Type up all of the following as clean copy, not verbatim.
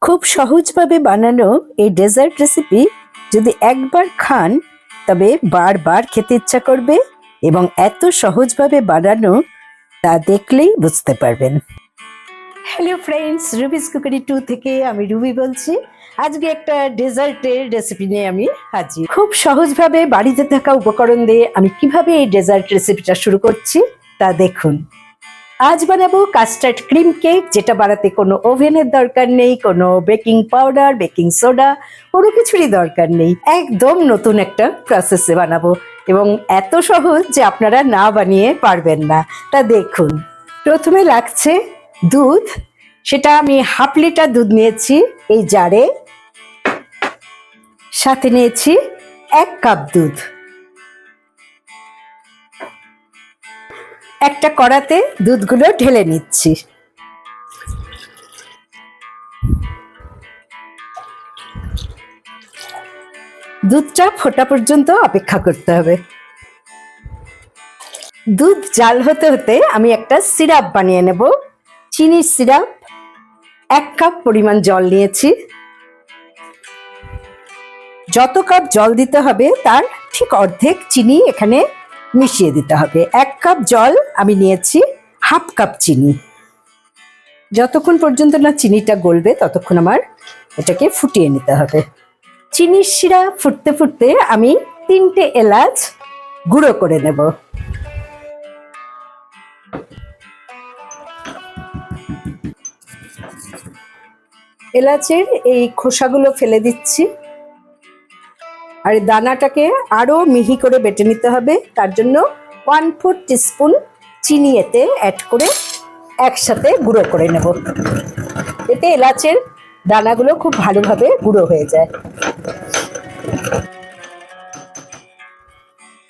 খুব সহজভাবে বানানো এই ডেজার্ট রেসিপি যদি একবার খান তবে বারবার খেতে ইচ্ছা করবে এবং এত সহজভাবে বানানো তা দেখলেই বুঝতে পারবেন। হ্যালো ফ্রেন্ডস, রুবিস কুকারি 2 থেকে আমি রুবি বলছি। আজকে একটা ডেজার্টের রেসিপি নিয়ে আমি হাজির। খুব সহজভাবে বাড়িতে থাকা উপকরণ দিয়ে আমি কিভাবে এই ডেজার্ট রেসিপিটা শুরু করছি তা দেখুন। আজ বানাবো কাস্টার্ড ক্রিম কেক, যেটা বানাতে কোনো ওভেনের দরকার নেই, কোনো বেকিং পাউডার, বেকিং সোডা, কোনো কিছুরই দরকার নেই। একদম নতুন একটা প্রসেসে বানাবো এবং এত সহজ যে আপনারা না বানিয়ে পারবেন না। তা দেখুন, প্রথমে লাগছে দুধ। সেটা আমি হাফ লিটার দুধ নিয়েছি এই জারে। সাথে নিয়েছি 1 কাপ দুধ। একটা কড়াতে দুধগুলো ঢেলে নিচ্ছি। দুধটা ফোটা পর্যন্ত অপেক্ষা করতে হবে। দুধ জাল হতে হতে আমি একটা সিরাপ বানিয়ে নেব। চিনির সিরাপ 1 কাপ পরিমাণ জল নিয়েছি। যত কাপ জল দিতে হবে তার ঠিক অর্ধেক চিনি এখানে মিশিয়ে দিতে হবে। 1 কাপ জল আমি নিয়েছি, হাফ কাপ চিনি। যতক্ষণ পর্যন্ত না চিনিটা গলবে ততক্ষণ আমার এটাকে ফুটিয়ে নিতে হবে। চিনির শিরা ফুটতে ফুটতে আমি 3টে এলাচ গুঁড়ো করে নেব। এলাচের এই খোসাগুলো ফেলে দিচ্ছি। আর দানাটাকে আরো মিহি করে বেটে নিতে হবে। তার জন্য 1/4 টিস্পুন চিনি এতে অ্যাড করে একসাথে গুঁড়ো করে নেব। এতে এলাচের দানাগুলো খুব ভালোভাবে গুঁড়ো হয়ে যায়।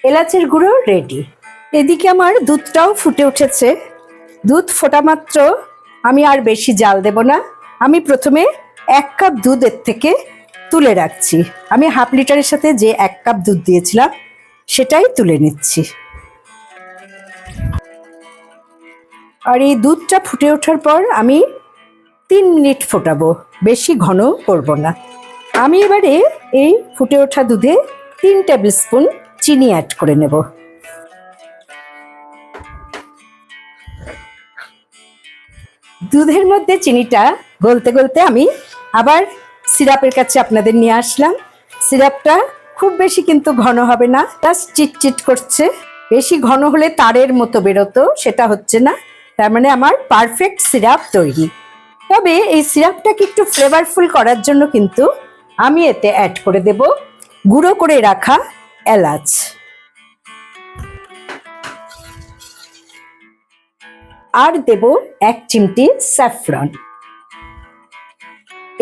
এলাচের গুঁড়ো রেডি। এদিকে আমার দুধটাও ফুটে উঠেছে। দুধ ফোটা মাত্র আমি আর বেশি জাল দেব না। আমি প্রথমে 1 কাপ দুধ এর থেকে তুলে রাখছি। আমি হাফ লিটারের সাথে যে 1 কাপ দুধ দিয়েছিলাম সেটাই তুলে নিচ্ছি। আর এই দুধটা ফুটে ওঠার পর আমি 3 মিনিট ফোটাবো, বেশি ঘন করব না। আমি এবারে এই ফুটে ওঠা দুধে 3 টেবিল স্পুন চিনি অ্যাড করে নেব। দুধের মধ্যে চিনিটা গলতে গলতে আমি আবার সিরাপের কাছে আপনাদের নিয়ে আসলাম। সিরাপটা খুব বেশি কিন্তু ঘন হবে না, জাস্ট চিটচিট করছে। বেশি ঘন হলে তারের মতো বেরোতো, সেটা হচ্ছে না। তার মানে আমার পারফেক্ট সিরাপ তৈরি। তবে এই সিরাপটাকে একটু ফ্লেভারফুল করার জন্য কিন্তু আমি এতে অ্যাড করে দেব গুঁড়ো করে রাখা এলাচ। আর দেব 1 চিমটি স্যাফরন।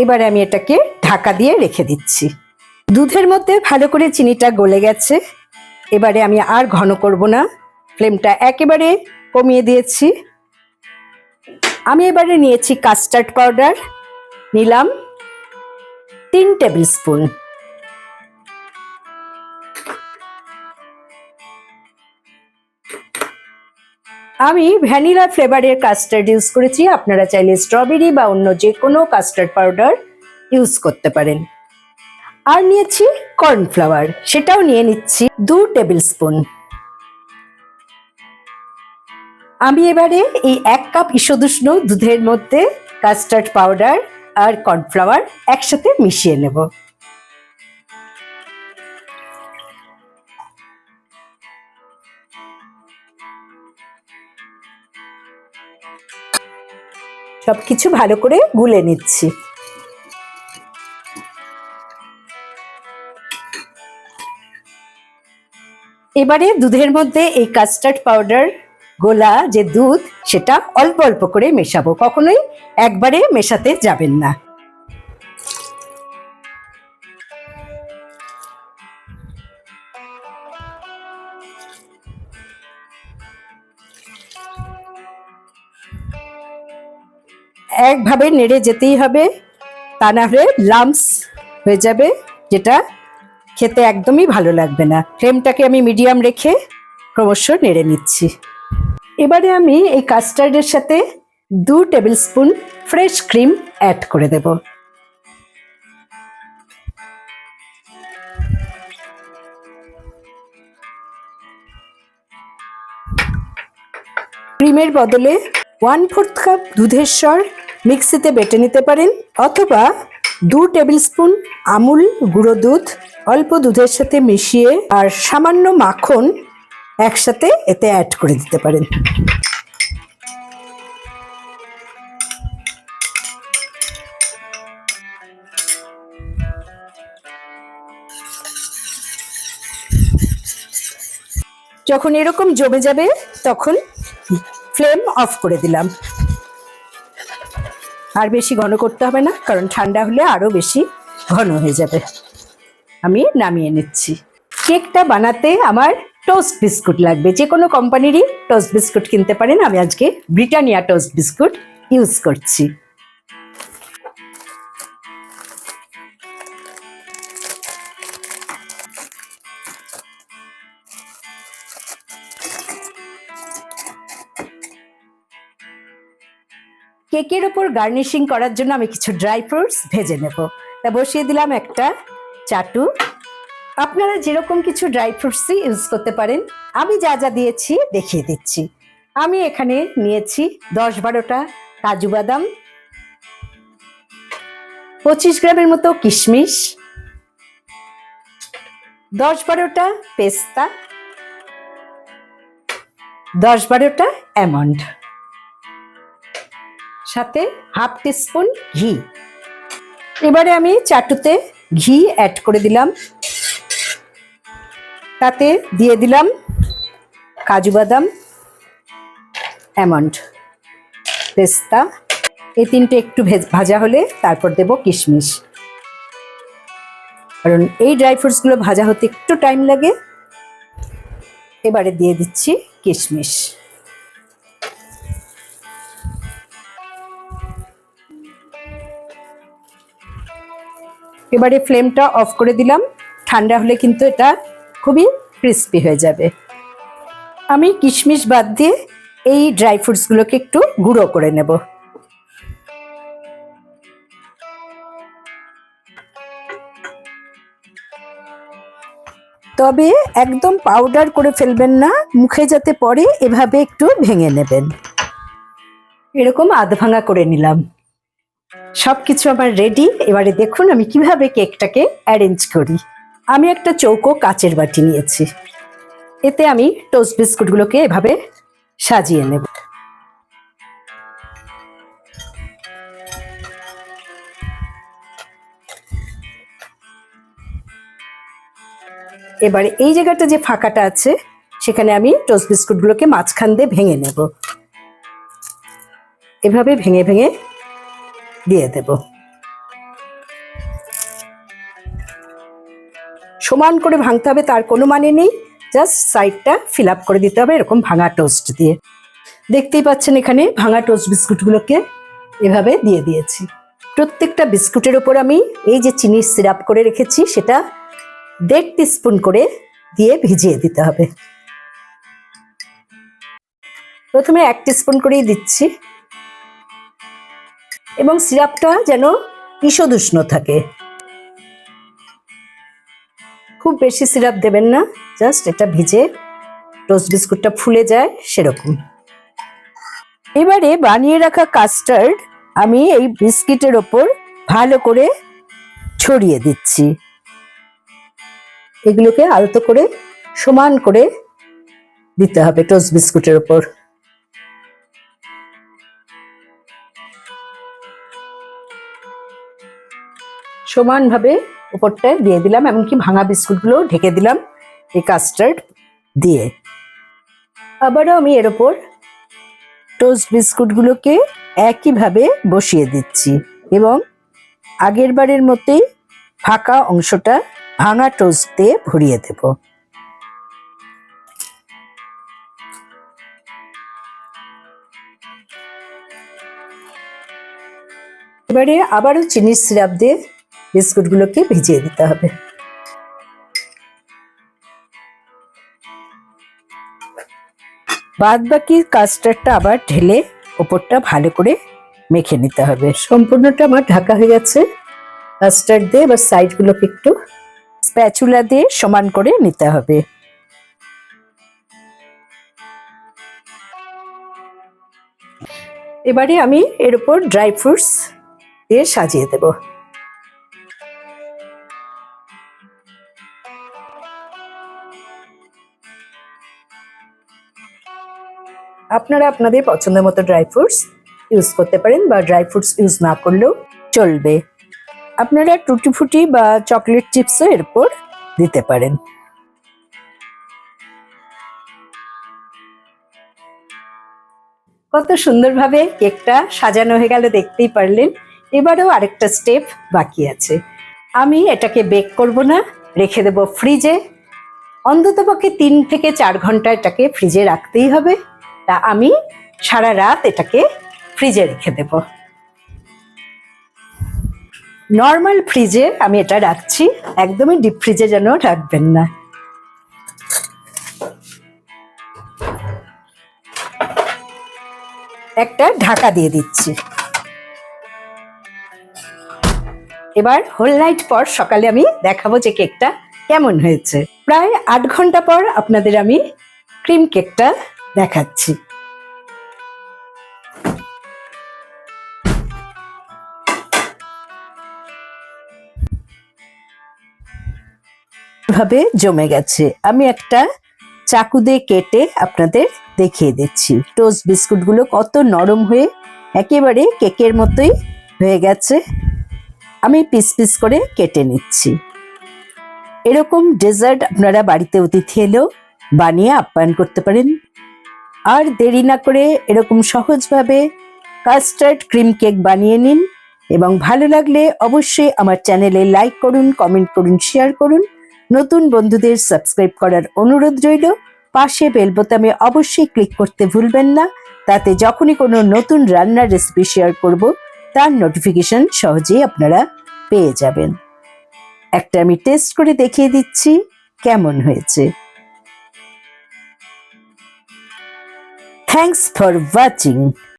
এবারে আমি এটাকে ঢাকা দিয়ে রেখে দিচ্ছি। দুধের মধ্যে ভালো করে চিনিটা গলে গেছে। এবারে আমি আর ঘন করব না, ফ্লেমটা একেবারে কমিয়ে দিয়েছি। আমি এবারে নিয়েছি কাস্টার্ড পাউডার, নিলাম 3 টেবিল স্পুন। আমি ভ্যানিলা ফ্লেভারের কাস্টার্ড ইউজ করেছি। আপনারা চাইলে স্ট্রবেরি বা অন্য যে কোনো কাস্টার্ড পাউডার ইউজ করতে পারেন। আর নিয়েছি কর্নফ্লাওয়ার, সেটাও নিয়ে নিচ্ছি 2 টেবিল স্পুন। আমি এবারে এই 1 কাপ ঈষদুষ্ণ দুধের মধ্যে কাস্টার্ড পাউডার আর কর্নফ্লাওয়ার একসাথে মিশিয়ে নেব। সবকিছু ভালো করে গুলে নিচ্ছি। এবারে দুধের মধ্যে এই কাস্টার্ড পাউডার গোলা যে দুধ, সেটা অল্প অল্প করে মেশাবো, কখনোই একবারে মেশাতে যাবেন না। একভাবে নেড়ে যেতেই হবে, তা না হলে লাম্পস হয়ে যাবে, যেটা খেতে একদমই ভালো লাগবে না। ফ্লেমটাকে আমি মিডিয়াম রেখে ক্রমশ নেড়ে নিচ্ছি। এবারে আমি এই কাস্টার্ডের সাথে 2 tablespoon fresh cream add করে দেব। ক্রিমের বদলে 1/4 কাপ দুধের স্বর মিক্সিতে বেটে নিতে পারেন, অথবা 2 টেবিল স্পুন আমুল গুঁড়ো দুধ অল্প দুধের সাথে মিশিয়ে আর সামান্য মাখন একসাথে এতে অ্যাড করে দিতে পারেন। যখন এরকম জমে যাবে তখন ফ্লেম অফ করে দিলাম। আর বেশি ঘন করতে হবে না, কারণ ঠান্ডা হলে আরো বেশি ঘন হয়ে যাবে। আমি নামিয়ে নিচ্ছি। কেকটা বানাতে আমার টোস্ট বিস্কুট লাগবে, যে কোনো কোম্পানিরই টোস্ট বিস্কুট কিনতে পারেন। আমি আজকে ব্রিটানিয়া টোস্ট বিস্কুট ইউজ করছি। কেকের ওপর গার্নিশিং করার জন্য আমি কিছু ড্রাই ফ্রুটস ভেজে নেব। তা বসিয়ে দিলাম একটা চাটু। আপনারা যেরকম কিছু ড্রাই ফ্রুটসই ইউজ করতে পারেন। আমি যা যা দিয়েছি দেখিয়ে দিচ্ছি। আমি এখানে নিয়েছি 10-12টা কাজু বাদাম, 25 গ্রামের মতো কিশমিশ, 10-12টা পেস্তা, 10-12টা অ্যালমন্ড, সাথে হাফ টিস্পুন ঘি। এবারে আমি চাটুতে ঘি অ্যাড করে দিলাম, তাতে দিয়ে দিলাম কাজু বাদাম, অ্যালমন্ড, পেস্তা। এই তিনটে একটু ভাজা হলে তারপর দেব কিশমিশ, কারণ এই ড্রাই ফ্রুটসগুলো ভাজা হতে একটু টাইম লাগে। এবারে দিয়ে দিচ্ছি কিশমিশ। এবারে ফ্লেমটা অফ করে দিলাম। ঠান্ডা হলে কিন্তু এটা খুবই ক্রিস্পি হয়ে যাবে। আমি কিশমিশ বাদ দিয়ে এই ড্রাই ফ্রুটসগুলোকে একটু গুঁড়ো করে নেব। তবে একদম পাউডার করে ফেলবেন না, মুখে যাতে পড়ে এভাবে একটু ভেঙে নেবেন। এরকম আধ ভাঙা করে নিলাম। সবকিছু আমার রেডি। এবারে দেখুন আমি কিভাবে কেকটাকে অ্যারেঞ্জ করি। আমি একটা চৌকো কাচের বাটি নিয়েছি, এতে আমি টোস্ট বিস্কুটগুলোকে এভাবে সাজিয়ে নেব। এবারে এই জায়গাটা যে ফাঁকাটা আছে সেখানে আমি টোস্ট বিস্কুটগুলোকে মাঝখান দিয়ে ভেঙে নেব। এভাবে ভেঙে ভেঙে দিয়ে দেব। সমান করে ভাঙতে হবে তার কোনো মানে নেই, জাস্ট সাইডটা ফিল আপ করে দিতে হবে এরকম ভাঙা টোস্ট দিয়ে। দেখতেই পাচ্ছেন এখানে ভাঙা টোস্ট বিস্কুটগুলোকে এভাবে দিয়ে দিয়েছি। প্রত্যেকটা বিস্কুটের ওপর আমি এই যে চিনির সিরাপ করে রেখেছি সেটা 1.5 টিস্পুন করে দিয়ে ভিজিয়ে দিতে হবে। প্রথমে 1 টিস্পুন করেই দিচ্ছি, এবং সিরাপটা যেন ঈষদুষ্ণ থাকে। খুব বেশি সিরাপ দেবেন না, জাস্ট এটা ভিজে টোস্ট বিস্কুটটা ফুলে যায় সেরকম। এবারে বানিয়ে রাখা কাস্টার্ড আমি এই বিস্কিটের ওপর ভালো করে ছড়িয়ে দিচ্ছি। এগুলোকে আলতো করে সমান করে দিতে হবে টোস্ট বিস্কুটের ওপর। সমানভাবে উপরটায় দিয়ে দিলাম, এমনকি ভাঙা বিস্কুটগুলো ঢেকে দিলাম এই কাস্টার্ড দিয়ে। আবারও আমি এর ওপর টোস্ট বিস্কুটগুলোকে একইভাবে বসিয়ে দিচ্ছি, এবং আগের বারের মতোই ফাঁকা অংশটা ভাঙা টোস্ট দিয়ে ভরিয়ে দেব। এবারে আবারও চিনির সিরাপ দিয়ে বিস্কুটগুলোকে ভিজিয়ে দিতে হবে। বাদ বাকি কাস্টার্ডটা আবার ঢেলে ওপরটা ভালো করে মেখে নিতে হবে। সম্পূর্ণটা আমার ঢাকা হয়ে গেছে কাস্টার্ড দিয়ে। এবার সাইডগুলোকে একটু স্প্যাচুলা দিয়ে সমান করে নিতে হবে। এবারে আমি এর উপর ড্রাই ফ্রুটস দিয়ে সাজিয়ে দেব। আপনারা আপনাদের পছন্দের মতো ড্রাই ফ্রুটস ইউজ করতে পারেন বা ড্রাই ফ্রুটস ইউজ না করলেও চলবে। আপনারা টুটি ফুটি বা চকলেট চিপসও এর উপর দিতে পারেন। কত সুন্দরভাবে কেকটা সাজানো হয়ে গেল, দেখতেই পারলেন। এবারেও আরেকটা স্টেপ বাকি আছে। আমি এটাকে বেক করব না, রেখে দেব ফ্রিজে। অন্ততপক্ষে 3 থেকে 4 ঘন্টা এটাকে ফ্রিজে রাখতেই হবে। তা আমি সারা রাত এটাকে ফ্রিজে রেখে দেব। নর্মাল ফ্রিজে আমি এটা রাখছি, একদমই ডিপ ফ্রিজে যেন রাখবেন না। একটা ঢাকা দিয়ে দিচ্ছি। এবার হোল নাইট পর সকালে আমি দেখাবো যে কেকটা কেমন হয়েছে। প্রায় 8 ঘন্টা পর আপনাদের আমি ক্রিম কেকটা দেখাচ্ছি। ভাবে জমে গেছে। আমি একটা চাকু দিয়ে কেটে আপনাদের দেখিয়ে দিচ্ছি। টোস্ট বিস্কুটগুলো কত নরম হয়ে একেবারে কেকের মতোই হয়ে গেছে। আমি পিস পিস করে কেটে নিচ্ছি। এরকম ডেজার্ট আপনারা বাড়িতে অতিথি এলেও বানিয়ে আপ্যায়ন করতে পারেন। আর দেরি না করে এরকম সহজভাবে কাস্টার্ড ক্রিম কেক বানিয়ে নিন এবং ভালো লাগলে অবশ্যই আমার চ্যানেলে লাইক করুন, কমেন্ট করুন, শেয়ার করুন। নতুন বন্ধুদের সাবস্ক্রাইব করার অনুরোধ রইল। পাশে বেল বোতামে অবশ্যই ক্লিক করতে ভুলবেন না, তাতে যখনই কোনো নতুন রান্নার রেসিপি শেয়ার করব তার নোটিফিকেশন সহজেই আপনারা পেয়ে যাবেন। একটা আমি টেস্ট করে দেখিয়ে দিচ্ছি কেমন হয়েছে। Thanks for watching.